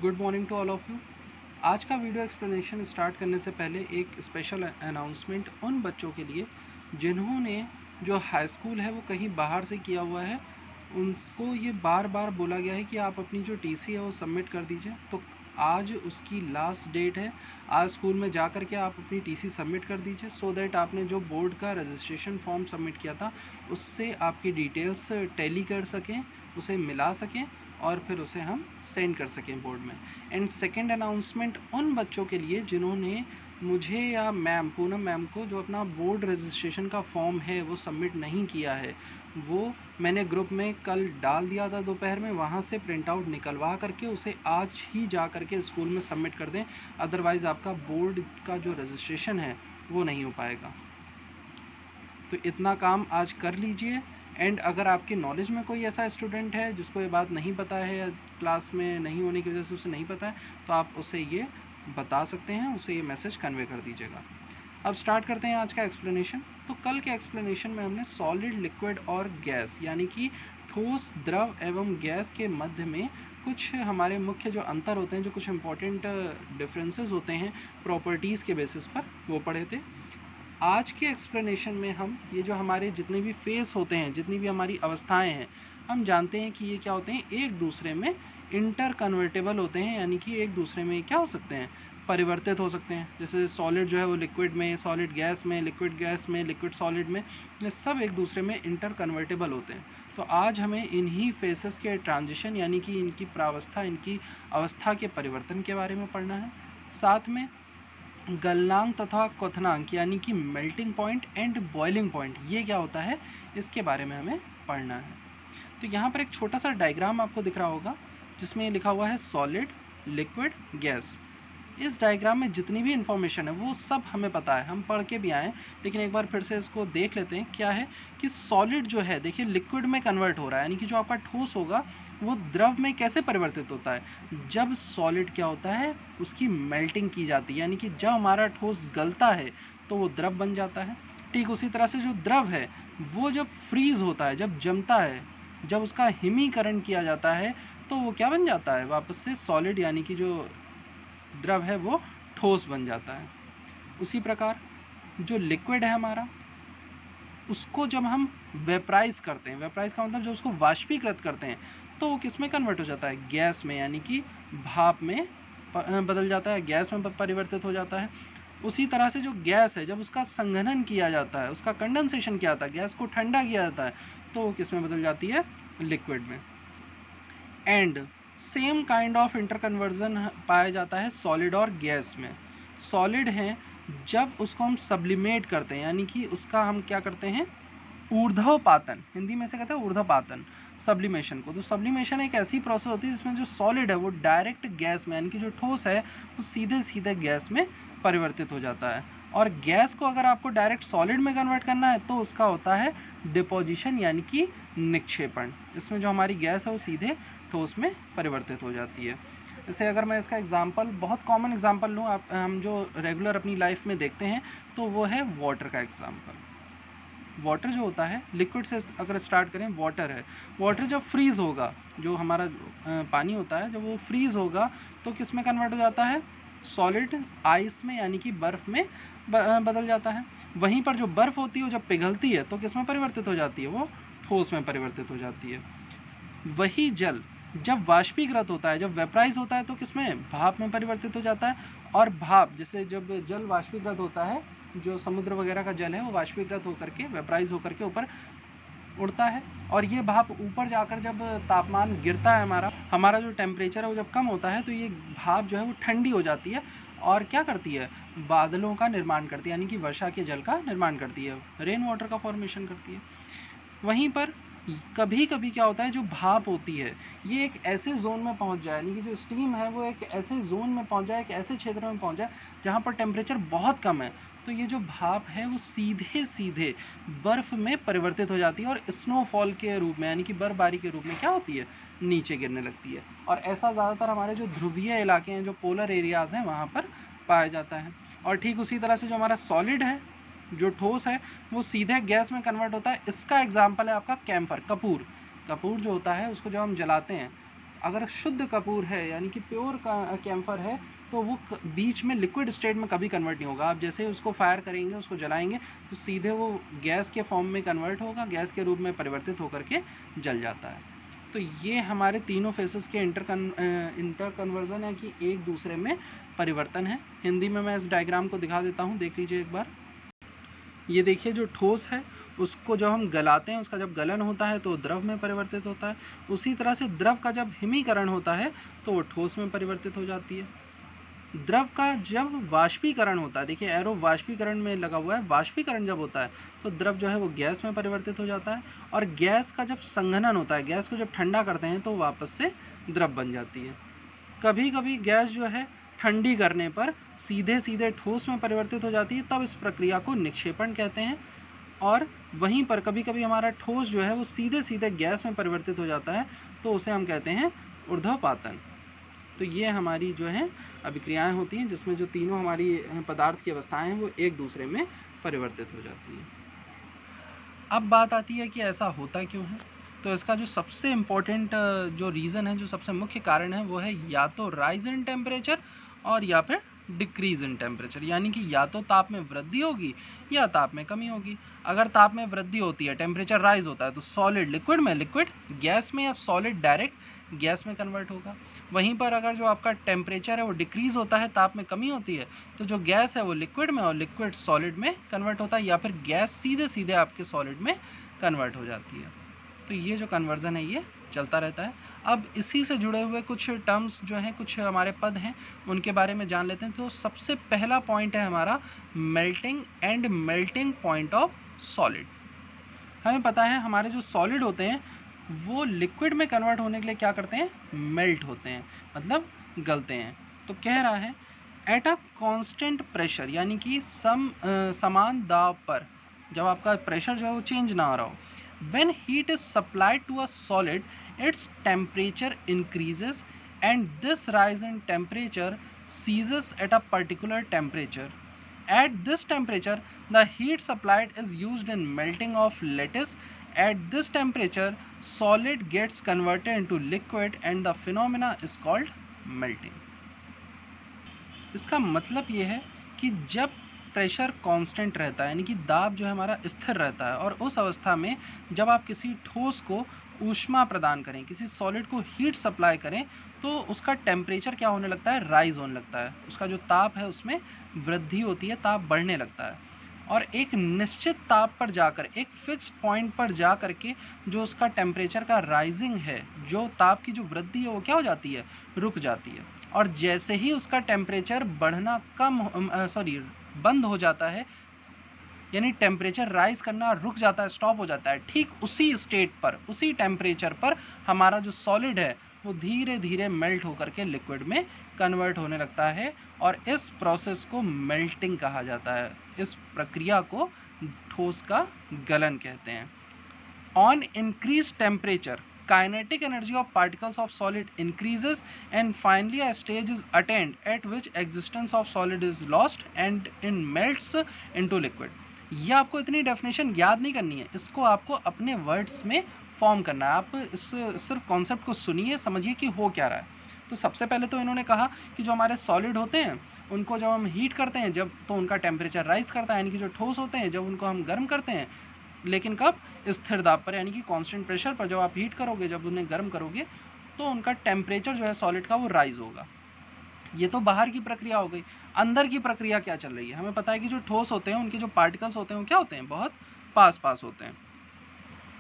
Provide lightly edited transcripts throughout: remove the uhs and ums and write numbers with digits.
Good morning to all of you. आज का video explanation start करने से पहले एक स्पेशल अनाउंसमेंट उन बच्चों के लिए जिन्होंने जो हाई स्कूल है वो कहीं बाहर से किया हुआ है। उनको ये बार बार बोला गया है कि आप अपनी जो टीसी है वो सबमिट कर दीजिए। तो आज उसकी लास्ट डेट है। आज स्कूल में जा कर के आप अपनी टीसी सबमिट कर दीजिए सो दैट आपने जो बोर्ड का रजिस्ट्रेशन फॉर्म सबमिट किया था उससे आपकी डिटेल्स टैली कर सकें, उसे मिला सकें और फिर उसे हम सेंड कर सकें बोर्ड में। एंड सेकेंड अनाउंसमेंट उन बच्चों के लिए जिन्होंने मुझे या मैम पूनम मैम को जो अपना बोर्ड रजिस्ट्रेशन का फॉर्म है वो सबमिट नहीं किया है, वो मैंने ग्रुप में कल डाल दिया था दोपहर में। वहाँ से प्रिंट आउट निकलवा करके उसे आज ही जा करके स्कूल में सबमिट कर दें, अदरवाइज़ आपका बोर्ड का जो रजिस्ट्रेशन है वो नहीं हो पाएगा। तो इतना काम आज कर लीजिए। एंड अगर आपकी नॉलेज में कोई ऐसा स्टूडेंट है जिसको ये बात नहीं पता है या क्लास में नहीं होने की वजह से उसे नहीं पता है, तो आप उसे ये बता सकते हैं, उसे ये मैसेज कन्वे कर दीजिएगा। अब स्टार्ट करते हैं आज का एक्सप्लेनेशन। तो कल के एक्सप्लेनेशन में हमने सॉलिड, लिक्विड और गैस यानी कि ठोस, द्रव एवं गैस के मध्य में कुछ हमारे मुख्य जो अंतर होते हैं, जो कुछ इंपॉर्टेंट डिफरेंसेस होते हैं प्रॉपर्टीज़ के बेसिस पर, वो पढ़े थे। आज के एक्सप्लेनेशन में हम ये जो हमारे जितने भी फेस होते हैं, जितनी भी हमारी अवस्थाएं हैं, हम जानते हैं कि ये क्या होते हैं, एक दूसरे में इंटर कन्वर्टेबल होते हैं, यानी कि एक दूसरे में क्या हो सकते हैं, परिवर्तित हो सकते हैं। जैसे सॉलिड जो है वो लिक्विड में, सॉलिड गैस में, लिक्विड सॉलिड में, ये सब एक दूसरे में इंटर कन्वर्टेबल होते हैं। तो आज हमें इन्हीं फेसेस के ट्रांजिशन यानी कि इनकी प्रावस्था, इनकी अवस्था के परिवर्तन के बारे में पढ़ना है। साथ में गलनांक तथा क्वथनांक यानी कि melting point and boiling point, ये क्या होता है, इसके बारे में हमें पढ़ना है। तो यहाँ पर एक छोटा सा डायग्राम आपको दिख रहा होगा जिसमें लिखा हुआ है सॉलिड, लिक्विड, गैस। इस डायग्राम में जितनी भी इन्फॉर्मेशन है वो सब हमें पता है, हम पढ़ के भी आए, लेकिन एक बार फिर से इसको देख लेते हैं। क्या है कि सॉलिड जो है, देखिए, लिक्विड में कन्वर्ट हो रहा है, यानी कि जो आपका ठोस होगा वो द्रव में कैसे परिवर्तित होता है, जब सॉलिड क्या होता है, उसकी मेल्टिंग की जाती है, यानी कि जब हमारा ठोस गलता है तो वो द्रव बन जाता है। ठीक उसी तरह से जो द्रव है वो जब फ्रीज होता है, जब जमता है, जब उसका हिमीकरण किया जाता है, तो वो क्या बन जाता है, वापस से सॉलिड, यानी कि जो द्रव है वो ठोस बन जाता है। उसी प्रकार जो लिक्विड है हमारा, उसको जब हम वेपराइज करते हैं, वेपराइज का मतलब जो उसको वाष्पीकृत करते हैं, तो वो किस में कन्वर्ट हो जाता है, गैस में, यानी कि भाप में बदल जाता है, गैस में परिवर्तित हो जाता है। उसी तरह से जो गैस है, जब उसका संघनन किया जाता है, उसका कंडेंसेशन किया जाता है, गैस को ठंडा किया जाता है, तो वो किस में बदल जाती है, लिक्विड में। And same kind of interconversion पाया जाता है सॉलिड और गैस में। सॉलिड है जब उसको हम सब्लिमेट करते हैं, यानी कि उसका हम क्या करते हैं, ऊर्ध्वपातन, हिंदी में से कहते हैं ऊर्ध्वपातन, सब्लिमेशन को। तो सब्लिमेशन एक ऐसी प्रोसेस होती है जिसमें जो सॉलिड है वो डायरेक्ट गैस में, यानी कि जो ठोस है वो सीधे सीधे गैस में परिवर्तित हो जाता है। और गैस को अगर आपको डायरेक्ट सॉलिड में कन्वर्ट करना है तो उसका होता है डिपोजिशन, यानी कि निक्षेपण। इसमें जो हमारी गैस है वो सीधे ठोस में परिवर्तित हो जाती है। जैसे अगर मैं इसका एग्जांपल, बहुत कॉमन एग्जांपल लूँ, आप हम जो रेगुलर अपनी लाइफ में देखते हैं, तो वो है वाटर का एग्जांपल। वाटर जो होता है, लिक्विड से अगर स्टार्ट करें, वाटर है, वाटर जब फ्रीज़ होगा, जो हमारा पानी होता है, जब वो फ्रीज़ होगा तो किस में कन्वर्ट हो जाता है, सॉलिड आइस में, यानी कि बर्फ़ में बदल जाता है। वहीं पर जो बर्फ़ होती है वो जब पिघलती है तो किस में परिवर्तित हो जाती है, वो ठोस में परिवर्तित हो जाती है। वही जल जब वाष्पीकृत होता है, जब वेपराइज होता है, तो किसमें, भाप में परिवर्तित हो जाता है। और भाप, जैसे जब जल वाष्पीकृत होता है, जो समुद्र वगैरह का जल है वो वाष्पीकृत होकर के, वेपराइज होकर के ऊपर उड़ता है, और ये भाप ऊपर जाकर जब तापमान गिरता है, हमारा जो टेम्परेचर है वो जब कम होता है, तो ये भाप जो है वो ठंडी हो जाती है और क्या करती है, बादलों का निर्माण करती है, यानी कि वर्षा के जल का निर्माण करती है, रेन वाटर का फॉर्मेशन करती है। वहीं पर कभी कभी क्या होता है, जो भाप होती है ये एक ऐसे जोन में पहुंच जाए, यानी कि जो स्टीम है वो एक ऐसे जोन में पहुंच जाए, एक ऐसे क्षेत्र में पहुंच जाए जहां पर टेम्परेचर बहुत कम है, तो ये जो भाप है वो सीधे सीधे बर्फ़ में परिवर्तित हो जाती है और स्नोफॉल के रूप में, यानी कि बर्फबारी के रूप में क्या होती है, नीचे गिरने लगती है। और ऐसा ज़्यादातर हमारे जो ध्रुवीय इलाके हैं, जो पोलर एरियाज़ हैं, वहाँ पर पाया जाता है। और ठीक उसी तरह से जो हमारा सॉलिड है, जो ठोस है, वो सीधे गैस में कन्वर्ट होता है। इसका एग्जाम्पल है आपका कैम्फर, कपूर। कपूर जो होता है उसको जब हम जलाते हैं, अगर शुद्ध कपूर है यानी कि प्योर कैम्फर है तो वो बीच में लिक्विड स्टेट में कभी कन्वर्ट नहीं होगा। आप जैसे ही उसको फायर करेंगे, उसको जलाएंगे, तो सीधे वो गैस के फॉर्म में कन्वर्ट होगा, गैस के रूप में परिवर्तित होकर के जल जाता है। तो ये हमारे तीनों फेसेस के इंटर कन्वर्जन है कि एक दूसरे में परिवर्तन है। हिंदी में मैं इस डायग्राम को दिखा देता हूँ, देख लीजिए एक बार। ये देखिए जो ठोस है उसको जब हम गलाते हैं, उसका जब गलन होता है तो द्रव में परिवर्तित होता है। उसी तरह से द्रव का जब हिमीकरण होता है तो वो ठोस में परिवर्तित हो जाती है। द्रव का जब वाष्पीकरण होता है, देखिए एरो वाष्पीकरण में लगा हुआ है, वाष्पीकरण जब होता है तो द्रव जो है वो गैस में परिवर्तित हो जाता है। और गैस का जब संघनन होता है, गैस को जब ठंडा करते हैं तो वापस से द्रव बन जाती है। कभी कभी गैस जो है ठंडी करने पर सीधे सीधे ठोस में परिवर्तित हो जाती है, तब इस प्रक्रिया को निक्षेपण कहते हैं। और वहीं पर कभी कभी हमारा ठोस जो है वो सीधे सीधे गैस में परिवर्तित हो जाता है, तो उसे हम कहते हैं ऊर्ध्वपातन। तो ये हमारी जो है अभिक्रियाएं होती हैं जिसमें जो तीनों हमारी पदार्थ की अवस्थाएं हैं वो एक दूसरे में परिवर्तित हो जाती हैं। अब बात आती है कि ऐसा होता क्यों है। तो इसका जो सबसे इम्पोर्टेंट जो रीज़न है, जो सबसे मुख्य कारण है, वो है या तो राइज इन टेम्परेचर और या फिर डिक्रीज इन टेम्परेचर, यानी कि या तो ताप में वृद्धि होगी या ताप में कमी होगी। अगर ताप में वृद्धि होती है, टेम्परेचर राइज होता है, तो सॉलिड लिक्विड में, लिक्विड गैस में, या सॉलिड डायरेक्ट गैस में कन्वर्ट होगा। वहीं पर अगर जो आपका टेम्परेचर है वो डिक्रीज होता है, ताप में कमी होती है, तो जो गैस है वो लिक्विड में और लिक्विड सॉलिड में कन्वर्ट होता है, या फिर गैस सीधे सीधे आपके सॉलिड में कन्वर्ट हो जाती है। तो ये जो कन्वर्जन है ये चलता रहता है। अब इसी से जुड़े हुए कुछ टर्म्स जो हैं, कुछ हमारे पद हैं, उनके बारे में जान लेते हैं। तो सबसे पहला पॉइंट है हमारा melting and melting point of solid. हमें पता है हमारे जो सॉलिड होते हैं वो लिक्विड में कन्वर्ट होने के लिए क्या करते हैं, मेल्ट होते हैं, मतलब गलते हैं। तो कह रहा है एट अ कांस्टेंट प्रेशर, यानी कि समान दाब पर, जब आपका प्रेशर जो है वो चेंज ना हो रहा हो, when heat is supplied to a solid, its temperature increases and this rise in temperature ceases at a particular temperature. At this temperature, the heat supplied is used in melting of lattice. At this temperature, solid gets converted into liquid and the phenomena is called melting. इसका मतलब ये है कि जब pressure constant रहता है, यानी कि दाब जो है हमारा स्थिर रहता है, और उस अवस्था में जब आप किसी ठोस को ऊष्मा प्रदान करें, किसी सॉलिड को हीट सप्लाई करें, तो उसका टेम्परेचर क्या होने लगता है, राइज होने लगता है। उसका जो ताप है उसमें वृद्धि होती है, ताप बढ़ने लगता है। और एक निश्चित ताप पर जाकर, एक फिक्स्ड पॉइंट पर जा कर के जो उसका टेम्परेचर का राइजिंग है, जो ताप की जो वृद्धि है वो क्या हो जाती है, रुक जाती है। और जैसे ही उसका टेम्परेचर बढ़ना बंद हो जाता है, यानी टेम्परेचर राइज करना रुक जाता है, स्टॉप हो जाता है, ठीक उसी स्टेट पर, उसी टेम्परेचर पर हमारा जो सॉलिड है वो धीरे धीरे मेल्ट होकर के लिक्विड में कन्वर्ट होने लगता है। और इस प्रोसेस को मेल्टिंग कहा जाता है। इस प्रक्रिया को ठोस का गलन कहते हैं। On increase temperature, kinetic energy of particles of solid increases and finally a stage is attained at which existence of solid is lost and it melts into liquid. ये आपको इतनी डेफिनेशन याद नहीं करनी है, इसको आपको अपने वर्ड्स में फॉर्म करना है। आप इस सिर्फ कॉन्सेप्ट को सुनिए, समझिए कि हो क्या रहा है। तो सबसे पहले तो इन्होंने कहा कि जो हमारे सॉलिड होते हैं उनको जब हम हीट करते हैं, जब तो उनका टेम्परेचर राइज करता है, यानी कि जो ठोस होते हैं जब उनको हम गर्म करते हैं, लेकिन कब, स्थिर दाब पर, यानी कि कांस्टेंट प्रेशर पर। जब आप हीट करोगे, जब उन्हें गर्म करोगे, तो उनका टेम्परेचर जो है सॉलिड का वो राइज होगा। ये तो बाहर की प्रक्रिया हो गई। अंदर की प्रक्रिया क्या चल रही है, हमें पता है कि जो ठोस होते हैं उनके जो पार्टिकल्स होते हैं वो क्या होते हैं, बहुत पास होते हैं।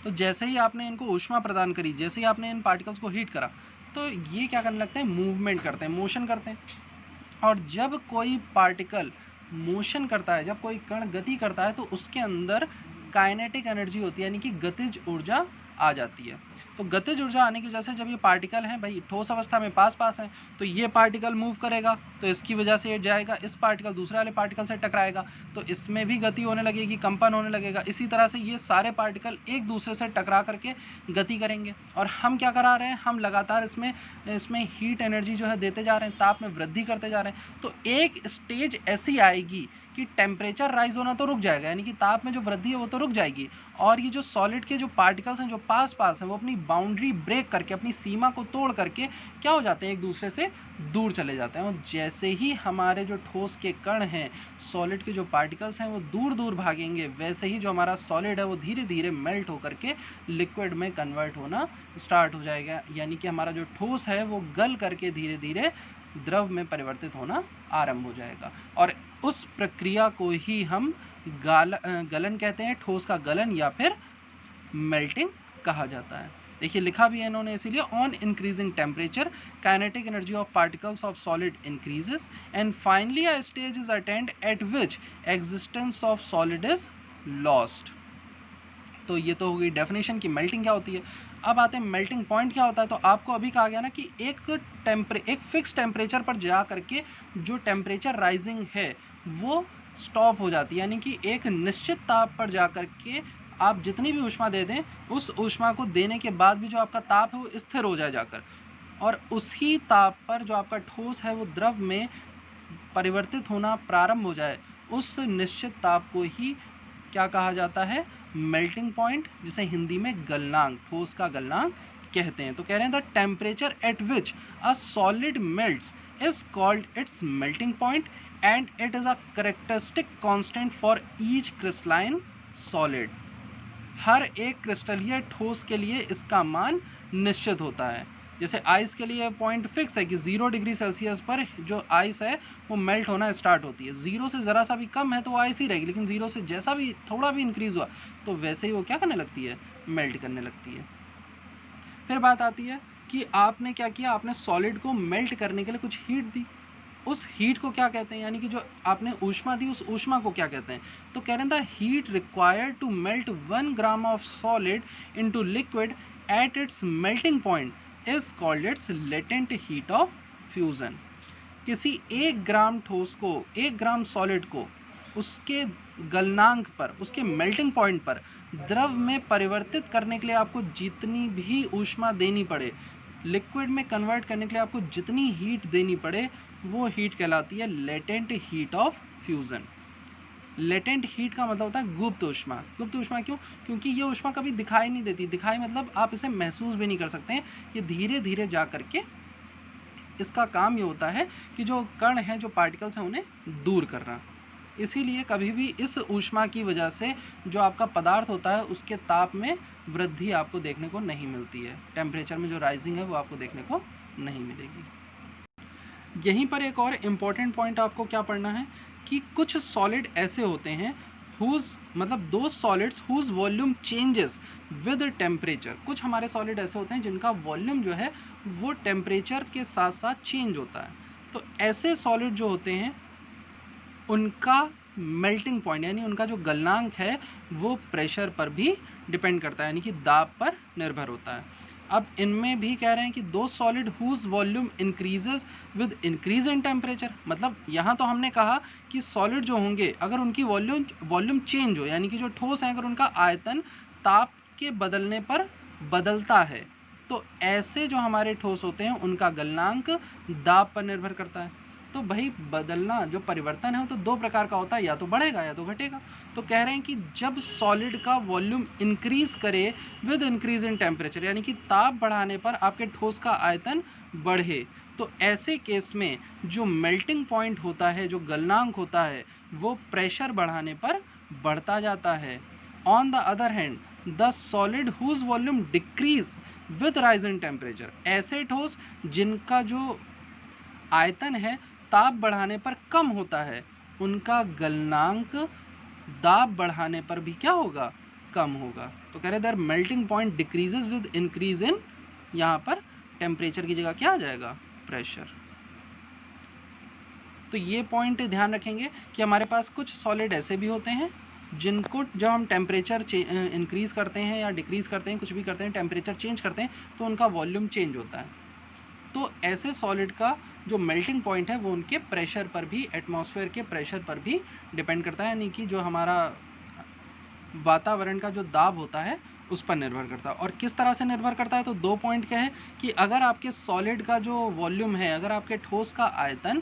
तो जैसे ही आपने इनको ऊष्मा प्रदान करी, जैसे ही आपने इन पार्टिकल्स को हीट करा, तो ये क्या करने लगते हैं, मूवमेंट करते हैं, मोशन करते हैं। और जब कोई पार्टिकल मोशन करता है, जब कोई कण गति करता है, तो उसके अंदर काइनेटिक एनर्जी होती है, यानी कि गतिज ऊर्जा आ जाती है। तो गतिज ऊर्जा आने की वजह से जब ये पार्टिकल हैं भाई ठोस अवस्था में पास हैं, तो ये पार्टिकल मूव करेगा, तो इसकी वजह से ये जाएगा, इस पार्टिकल दूसरे वाले पार्टिकल से टकराएगा, तो इसमें भी गति होने लगेगी, कंपन होने लगेगा। इसी तरह से ये सारे पार्टिकल एक दूसरे से टकरा करके गति करेंगे। और हम क्या करा रहे हैं, हम लगातार इसमें हीट एनर्जी जो है देते जा रहे हैं, ताप में वृद्धि करते जा रहे हैं। तो एक स्टेज ऐसी आएगी कि टेम्परेचर राइज होना तो रुक जाएगा, यानी कि ताप में जो वृद्धि है वो तो रुक जाएगी, और ये जो सॉलिड के जो पार्टिकल्स हैं जो पास पास हैं वो अपनी बाउंड्री ब्रेक करके, अपनी सीमा को तोड़ करके क्या हो जाते हैं, एक दूसरे से दूर चले जाते हैं। और जैसे ही हमारे जो ठोस के कण हैं, सॉलिड के जो पार्टिकल्स हैं वो दूर दूर भागेंगे, वैसे ही जो हमारा सॉलिड है वो धीरे धीरे मेल्ट होकर के लिक्विड में कन्वर्ट होना स्टार्ट हो जाएगा, यानी कि हमारा जो ठोस है वो गल करके धीरे धीरे द्रव में परिवर्तित होना आरंभ हो जाएगा। और उस प्रक्रिया को ही हम गलन कहते हैं, ठोस का गलन या फिर मेल्टिंग कहा जाता है। देखिए लिखा भी है इन्होंने इसीलिए, on increasing temperature kinetic energy of particles of solid increases and finally a stage is attend eight which existence of solid is lost. तो ये तो हो गई डेफिनेशन की मेल्टिंग क्या होती है। अब आते हैं मेल्टिंग पॉइंट क्या होता है। तो आपको अभी कहा गया ना कि एक फिक्स टेम्परेचर पर जा करके जो टेम्परेचर राइजिंग है वो स्टॉप हो जाती है, यानी कि एक निश्चित ताप पर जा करके आप जितनी भी ऊष्मा दे दें, उस ऊष्मा को देने के बाद भी जो आपका ताप है वो स्थिर हो जाए जाकर, और उसी ताप पर जो आपका ठोस है वो द्रव में परिवर्तित होना प्रारंभ हो जाए, उस निश्चित ताप को ही क्या कहा जाता है, मेल्टिंग पॉइंट, जिसे हिंदी में गलनांक, ठोस का गलनांक कहते हैं। तो कह रहे हैं the temperature at which a solid melts is called its melting point and it is a characteristic constant for each crystalline solid. हर एक क्रिस्टलीय ठोस के लिए इसका मान निश्चित होता है। जैसे आइस के लिए पॉइंट फिक्स है कि 0 डिग्री सेल्सियस पर जो आइस है वो मेल्ट होना स्टार्ट होती है, 0 से ज़रा सा भी कम है तो वो आइस ही रहेगी, लेकिन 0 से जैसा भी थोड़ा भी इंक्रीज़ हुआ तो वैसे ही वो क्या करने लगती है, मेल्ट करने लगती है। फिर बात आती है कि आपने क्या किया, आपने सॉलिड को मेल्ट करने के लिए कुछ हीट दी, उस हीट को क्या कहते हैं, यानी कि जो आपने ऊष्मा दी उस ऊष्मा को क्या कहते हैं। तो कह रहे हैं the heat required to melt 1 gram of solid into liquid at its melting point is called its latent heat of fusion. किसी 1 ग्राम ठोस को, 1 ग्राम सॉलिड को उसके गलनांक पर, उसके मेल्टिंग पॉइंट पर द्रव में परिवर्तित करने के लिए आपको जितनी भी ऊष्मा देनी पड़े, लिक्विड में कन्वर्ट करने के लिए आपको जितनी हीट देनी पड़े, वो हीट कहलाती है latent heat of fusion. Latent heat का मतलब होता है गुप्त ऊष्मा। गुप्त ऊष्मा क्यों? क्योंकि ये ऊष्मा कभी दिखाई नहीं देती, दिखाई मतलब आप इसे महसूस भी नहीं कर सकते हैं, ये धीरे धीरे जा करके इसका काम ये होता है कि जो कण हैं, जो पार्टिकल्स हैं, उन्हें दूर करना। इसीलिए कभी भी इस ऊष्मा की वजह से जो आपका पदार्थ होता है उसके ताप में वृद्धि आपको देखने को नहीं मिलती है, टेम्परेचर में जो राइजिंग है वो आपको देखने को नहीं मिलेगी। यहीं पर एक और इम्पॉर्टेंट पॉइंट आपको क्या पढ़ना है कि कुछ सॉलिड ऐसे होते हैं मतलब दो solids whose volume changes with temperature. कुछ हमारे सॉलिड ऐसे होते हैं जिनका वॉल्यूम जो है वो टेम्परेचर के साथ साथ चेंज होता है। तो ऐसे सॉलिड जो होते हैं उनका मेल्टिंग पॉइंट, यानी उनका जो गलनांक है वो प्रेशर पर भी डिपेंड करता है, यानी कि दाब पर निर्भर होता है। अब इनमें भी कह रहे हैं कि दो solid whose volume increases with increase in temperature. मतलब यहाँ तो हमने कहा कि सॉलिड जो होंगे अगर उनकी वॉल्यूम चेंज हो, यानी कि जो ठोस है अगर उनका आयतन ताप के बदलने पर बदलता है, तो ऐसे जो हमारे ठोस होते हैं उनका गलनांक दाब पर निर्भर करता है। तो भाई बदलना, जो परिवर्तन है वो तो दो प्रकार का होता है, या तो बढ़ेगा या तो घटेगा। तो कह रहे हैं कि जब सॉलिड का वॉल्यूम इंक्रीज करे विद इंक्रीज इन टेम्परेचर, यानी कि ताप बढ़ाने पर आपके ठोस का आयतन बढ़े, तो ऐसे केस में जो मेल्टिंग पॉइंट होता है, जो गलनांक होता है, वो प्रेशर बढ़ाने पर बढ़ता जाता है। On the other hand the solid whose volume decrease with rise in temperature, ऐसे ठोस जिनका जो आयतन है ताप बढ़ाने पर कम होता है, उनका गलनांक दाब बढ़ाने पर भी क्या होगा, कम होगा। तो कह रहे their melting point decreases with increase in, यहाँ पर टेम्परेचर की जगह क्या आ जाएगा, प्रेशर। तो ये पॉइंट ध्यान रखेंगे कि हमारे पास कुछ सॉलिड ऐसे भी होते हैं जिनको जब हम टेम्परेचर इंक्रीज करते हैं या डिक्रीज करते हैं, कुछ भी करते हैं, टेम्परेचर चेंज करते हैं, तो उनका वॉल्यूम चेंज होता है। तो ऐसे सॉलिड का जो मेल्टिंग पॉइंट है वो उनके प्रेशर पर भी, एटमॉस्फेयर के प्रेशर पर भी डिपेंड करता है, यानी कि जो हमारा वातावरण का जो दाब होता है उस पर निर्भर करता है। और किस तरह से निर्भर करता है, तो दो पॉइंट क्या है कि अगर आपके सॉलिड का जो वॉल्यूम है, अगर आपके ठोस का आयतन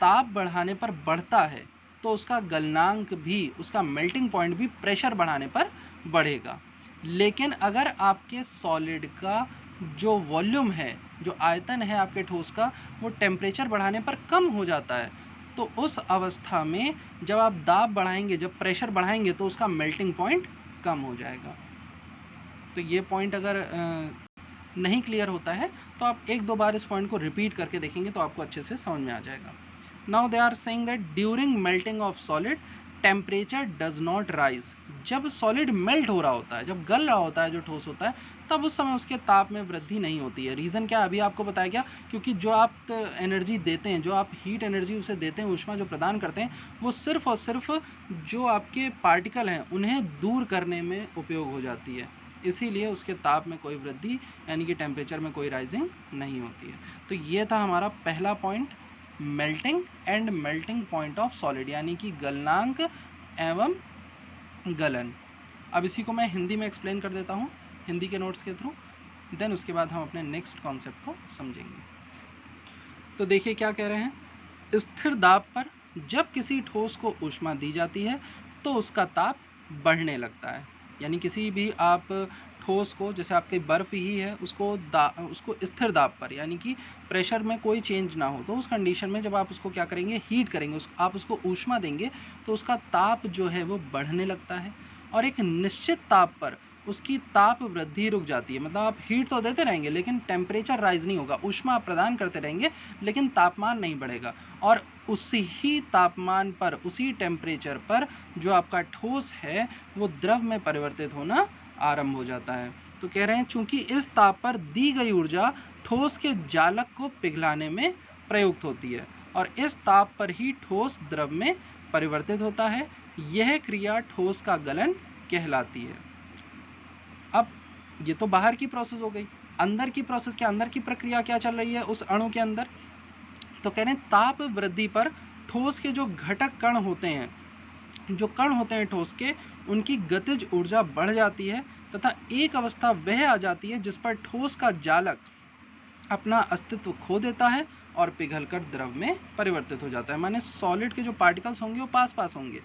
ताप बढ़ाने पर बढ़ता है, तो उसका गलनांक भी, उसका मेल्टिंग पॉइंट भी प्रेशर बढ़ाने पर बढ़ेगा। लेकिन अगर आपके सॉलिड का जो वॉल्यूम है, जो आयतन है आपके ठोस का, वो टेम्परेचर बढ़ाने पर कम हो जाता है, तो उस अवस्था में जब आप दाब बढ़ाएंगे, जब प्रेशर बढ़ाएंगे, तो उसका मेल्टिंग पॉइंट कम हो जाएगा। तो ये पॉइंट अगर नहीं क्लियर होता है तो आप एक दो बार इस पॉइंट को रिपीट करके देखेंगे तो आपको अच्छे से समझ में आ जाएगा। Now they are saying that during melting of solid temperature does not rise. जब सॉलिड मेल्ट हो रहा होता है, जब गल रहा होता है जो ठोस होता है, तब उस समय उसके ताप में वृद्धि नहीं होती है। रीज़न क्या है अभी आपको बताया गया, क्योंकि जो आप एनर्जी देते हैं, जो आप हीट एनर्जी उसे देते हैं, ऊष्मा जो प्रदान करते हैं, वो सिर्फ और सिर्फ जो आपके पार्टिकल हैं उन्हें दूर करने में उपयोग हो जाती है। इसीलिए उसके ताप में कोई वृद्धि यानी कि टेम्परेचर में कोई राइजिंग नहीं होती है। तो ये था हमारा पहला point, melting and melting point of solid, यानी कि गलनांक एवं गलन। अब इसी को मैं हिंदी में एक्सप्लेन कर देता हूँ हिंदी के नोट्स के थ्रू, देन उसके बाद हम अपने नेक्स्ट कॉन्सेप्ट को समझेंगे। तो देखिए क्या कह रहे हैं, स्थिर दाब पर जब किसी ठोस को ऊष्मा दी जाती है तो उसका ताप बढ़ने लगता है। यानी किसी भी आप ठोस को, जैसे आपकी बर्फ़ ही है, उसको स्थिर दाब पर, यानी कि प्रेशर में कोई चेंज ना हो, तो उस कंडीशन में जब आप उसको क्या करेंगे, हीट करेंगे, आप उसको ऊष्मा देंगे, तो उसका ताप जो है वो बढ़ने लगता है। और एक निश्चित ताप पर उसकी ताप वृद्धि रुक जाती है। मतलब आप हीट तो देते रहेंगे लेकिन टेम्परेचर राइज नहीं होगा, ऊष्मा आप प्रदान करते रहेंगे लेकिन तापमान नहीं बढ़ेगा। और उसी ही तापमान पर, उसी टेम्परेचर पर जो आपका ठोस है वो द्रव में परिवर्तित होना आरंभ हो जाता है। तो कह रहे हैं चूंकि इस ताप पर दी गई ऊर्जा ठोस के जालक को पिघलाने में प्रयुक्त होती है और इस ताप पर ही ठोस द्रव में परिवर्तित होता है। यह क्रिया ठोस का गलन कहलाती है। अब ये तो बाहर की प्रोसेस हो गई, अंदर की प्रोसेस क्या, अंदर की प्रक्रिया क्या चल रही है उस अणु के अंदर। तो कह रहे हैं ताप वृद्धि पर ठोस के जो घटक कण होते हैं, जो कण होते हैं ठोस के, उनकी गतिज ऊर्जा बढ़ जाती है तथा एक अवस्था वह आ जाती है जिस पर ठोस का जालक अपना अस्तित्व खो देता है और पिघलकर द्रव में परिवर्तित हो जाता है। माने सॉलिड के जो पार्टिकल्स होंगे वो पास पास होंगे,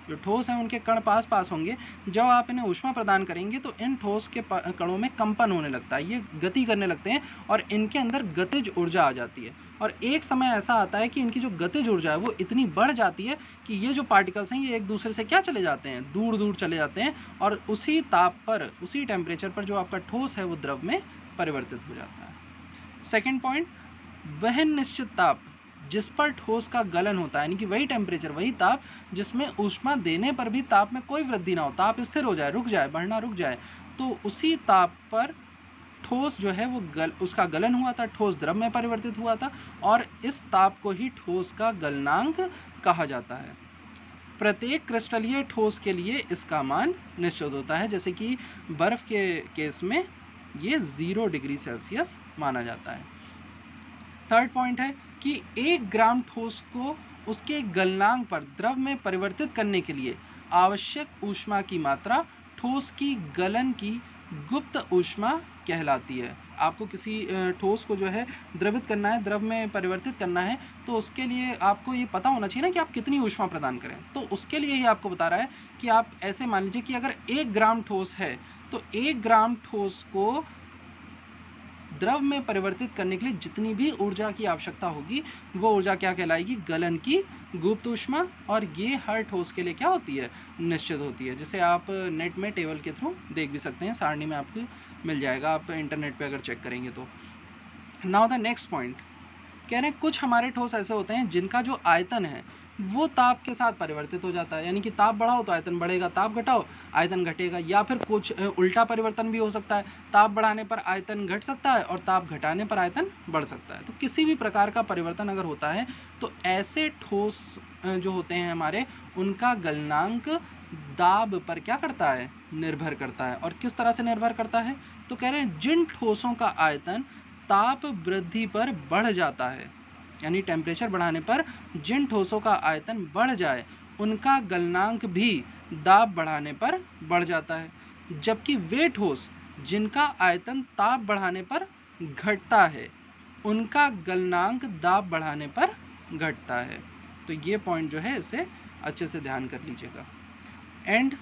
जो ठोस हैं उनके कण पास पास होंगे। जब आप इन्हें ऊष्मा प्रदान करेंगे तो इन ठोस के कणों में कंपन होने लगता है, ये गति करने लगते हैं और इनके अंदर गतिज ऊर्जा आ जाती है। और एक समय ऐसा आता है कि इनकी जो गतिज ऊर्जा है वो इतनी बढ़ जाती है कि ये जो पार्टिकल्स हैं ये एक दूसरे से क्या चले जाते हैं, दूर दूर चले जाते हैं और उसी ताप पर, उसी टेम्परेचर पर जो आपका ठोस है वो द्रव में परिवर्तित हो जाता है। सेकेंड पॉइंट, वह निश्चित ताप जिस पर ठोस का गलन होता है, यानी कि वही टेम्परेचर, वही ताप जिसमें ऊष्मा देने पर भी ताप में कोई वृद्धि ना हो, ताप स्थिर हो जाए, रुक जाए, बढ़ना रुक जाए, तो उसी ताप पर ठोस जो है वो उसका गलन हुआ था, ठोस द्रव में परिवर्तित हुआ था और इस ताप को ही ठोस का गलनांक कहा जाता है। प्रत्येक क्रिस्टलीय ठोस के लिए इसका मान निश्चित होता है, जैसे कि बर्फ के केस में ये 0 डिग्री सेल्सियस माना जाता है। थर्ड पॉइंट है कि 1 ग्राम ठोस को उसके गलनांक पर द्रव में परिवर्तित करने के लिए आवश्यक ऊष्मा की मात्रा ठोस की गलन की गुप्त ऊष्मा कहलाती है। आपको किसी ठोस को जो है द्रवित करना है, द्रव में परिवर्तित करना है, तो उसके लिए आपको ये पता होना चाहिए ना कि आप कितनी ऊष्मा प्रदान करें। तो उसके लिए ही आपको बता रहा है कि आप ऐसे मान लीजिए कि अगर 1 ग्राम ठोस है तो 1 ग्राम ठोस को द्रव में परिवर्तित करने के लिए जितनी भी ऊर्जा की आवश्यकता होगी वो ऊर्जा क्या कहलाएगी, गलन की गुप्त ऊष्मा। और ये हर ठोस के लिए क्या होती है, निश्चित होती है। जैसे आप नेट में टेबल के थ्रू देख भी सकते हैं, सारणी में आपको मिल जाएगा, आप इंटरनेट पे अगर चेक करेंगे तो। नाउ द नेक्स्ट पॉइंट, कह रहे हैं कुछ हमारे ठोस ऐसे होते हैं जिनका जो आयतन है वो ताप के साथ परिवर्तित हो जाता है, यानी कि ताप बढ़ाओ तो आयतन बढ़ेगा, ताप घटाओ आयतन घटेगा, या फिर कुछ उल्टा परिवर्तन भी हो सकता है, ताप बढ़ाने पर आयतन घट सकता है और ताप घटाने पर आयतन बढ़ सकता है। तो किसी भी प्रकार का परिवर्तन अगर होता है तो ऐसे ठोस जो होते हैं हमारे, उनका गलनांक दाब पर क्या करता है, निर्भर करता है। और किस तरह से निर्भर करता है, तो कह रहे हैं जिन ठोसों का आयतन ताप वृद्धि पर बढ़ जाता है, यानी टेम्परेचर बढ़ाने पर जिन ठोसों का आयतन बढ़ जाए उनका गलनांक भी दाब बढ़ाने पर बढ़ जाता है, जबकि वे ठोस जिनका आयतन ताप बढ़ाने पर घटता है उनका गलनांक दाब बढ़ाने पर घटता है। तो ये पॉइंट जो है इसे अच्छे से ध्यान कर लीजिएगा। एंड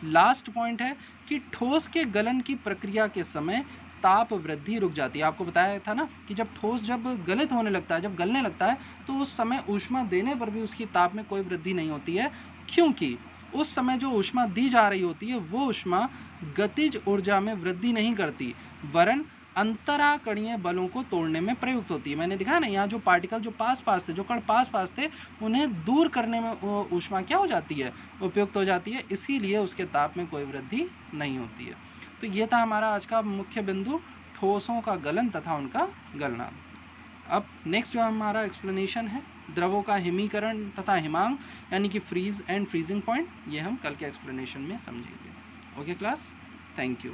लास्ट पॉइंट है कि ठोस के गलन की प्रक्रिया के समय ताप वृद्धि रुक जाती है। आपको बताया था ना कि जब ठोस जब गलित होने लगता है, जब गलने लगता है, तो उस समय ऊष्मा देने पर भी उसकी ताप में कोई वृद्धि नहीं होती है, क्योंकि उस समय जो ऊष्मा दी जा रही होती है वो ऊष्मा गतिज ऊर्जा में वृद्धि नहीं करती, वरन अंतराकणीय बलों को तोड़ने में प्रयुक्त होती है। मैंने दिखाया ना, यहाँ जो पार्टिकल जो पास थे, जो कण पास थे, उन्हें दूर करने में वो ऊष्मा क्या हो जाती है, उपयुक्त हो जाती है, इसीलिए उसके ताप में कोई वृद्धि नहीं होती है। तो ये था हमारा आज का मुख्य बिंदु, ठोसों का गलन तथा उनका गलना। अब नेक्स्ट जो हमारा एक्सप्लेनेशन है द्रवों का हिमीकरण तथा हिमांक, यानी कि फ्रीज एंड फ्रीजिंग पॉइंट, ये हम कल के एक्सप्लेनेशन में समझेंगे। Okay class, thank you.